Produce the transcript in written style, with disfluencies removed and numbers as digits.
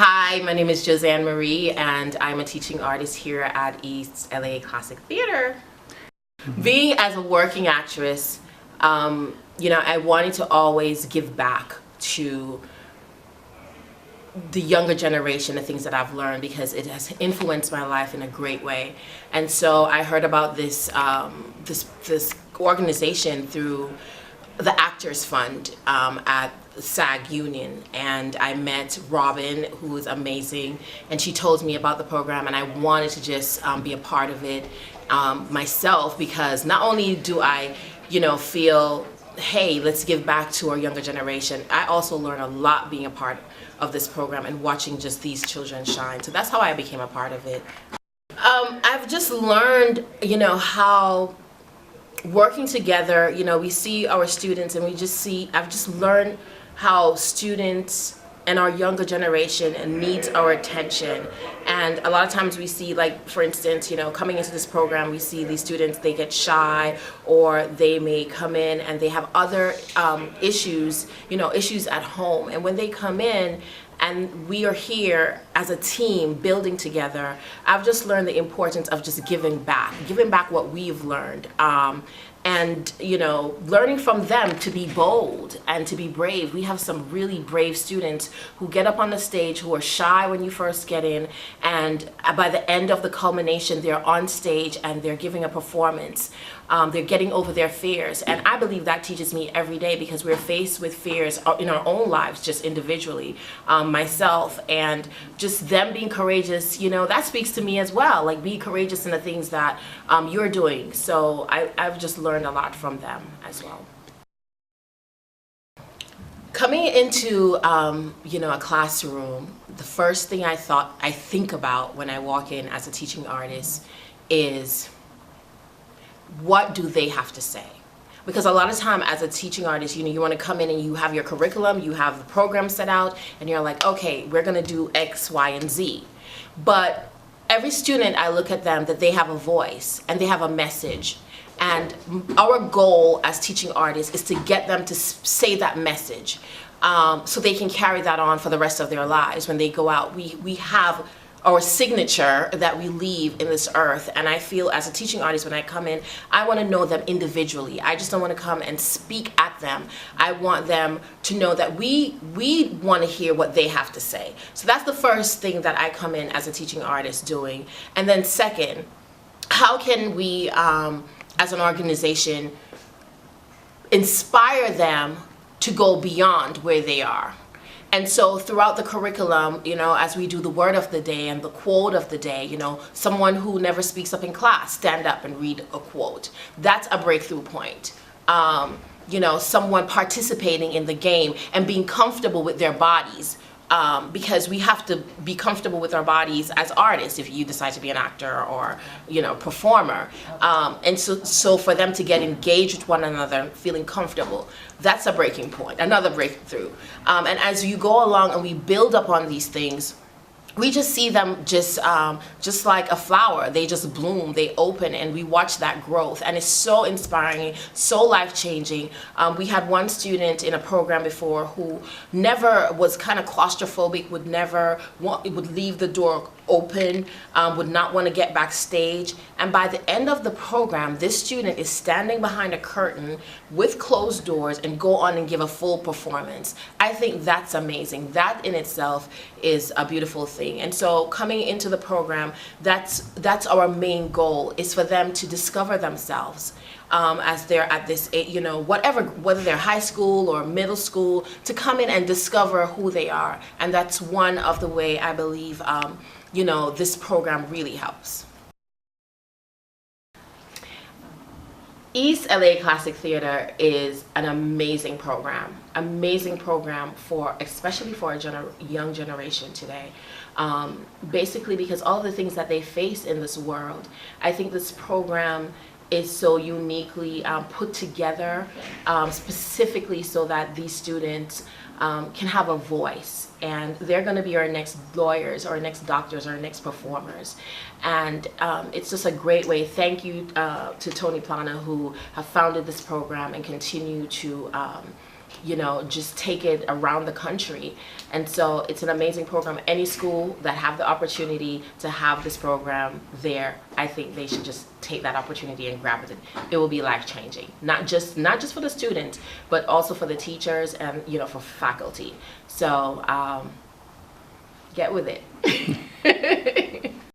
Hi, my name is Josanne Marie, and I'm a teaching artist here at East LA Classic Theater. Being as a working actress, I wanted to always give back to the younger generation, the things that I've learned, because it has influenced my life in a great way. And so I heard about this this organization through the Actors Fund at SAG Union, and I met Robin, who is amazing, and she told me about the program, and I wanted to just be a part of it myself, because not only do I feel, hey, let's give back to our younger generation, I also learn a lot being a part of this program and watching just these children shine. So that's how I became a part of it. I've just learned how working together, we see our students, and I've just learned how students and our younger generation needs our attention. And a lot of times we see, like, for instance, coming into this program, we see these students, they get shy, or they may come in and they have other issues at home. And when they come in and we are here as a team building together, I've just learned the importance of just giving back what we've learned. And learning from them to be bold and to be brave. We have some really brave students who get up on the stage, who are shy when you first get in, and by the end of the culmination, they're on stage and they're giving a performance. They're getting over their fears, and I believe that teaches me every day, because we're faced with fears in our own lives, just individually, myself, and just them being courageous, that speaks to me as well. Like, be courageous in the things that you're doing. So I've just learned a lot from them as well. Coming into a classroom, the first thing I think about when I walk in as a teaching artist is, what do they have to say? Because a lot of time as a teaching artist, you want to come in and you have your curriculum, you have the program set out, and you're like, okay, we're going to do X, Y, and Z. But every student, I look at them, that they have a voice and they have a message. And our goal as teaching artists is to get them to say that message, so they can carry that on for the rest of their lives. When they go out, we have our signature that we leave in this earth. And I feel, as a teaching artist, when I come in, I want to know them individually. I just don't want to come and speak at them. I want them to know that we want to hear what they have to say. So that's the first thing that I come in as a teaching artist doing. And then second, how can we, as an organization, inspire them to go beyond where they are? And so throughout the curriculum, as we do the word of the day and the quote of the day, someone who never speaks up in class, stand up and read a quote. That's a breakthrough point. Someone participating in the game and being comfortable with their bodies. Because we have to be comfortable with our bodies as artists if you decide to be an actor or performer, and so for them to get engaged with one another, feeling comfortable, that's a breaking point, another breakthrough. And as you go along and we build upon these things, we just see them just like a flower. They just bloom, they open, and we watch that growth. And it's so inspiring, so life-changing. We had one student in a program before who never was kind of claustrophobic, would leave the door open, would not want to get backstage. And by the end of the program, this student is standing behind a curtain with closed doors and go on and give a full performance. I think that's amazing. That in itself is a beautiful thing. And so coming into the program, that's our main goal, is for them to discover themselves as they're at this, whether they're high school or middle school, to come in and discover who they are. And that's one of the way I believe this program really helps. East LA Classic Theater is an amazing program especially for a young generation today. Basically because all the things that they face in this world, I think this program is so uniquely put together, specifically so that these students can have a voice, and they're going to be our next lawyers, our next doctors, our next performers. And it's just a great way. Thank you to Tony Plana, who have founded this program and continue to you know, just take it around the country. And so it's an amazing program. Any school that have the opportunity to have this program there, I think they should just take that opportunity and grab it. It will be life-changing, not just for the students, but also for the teachers and, you know, for faculty. So get with it.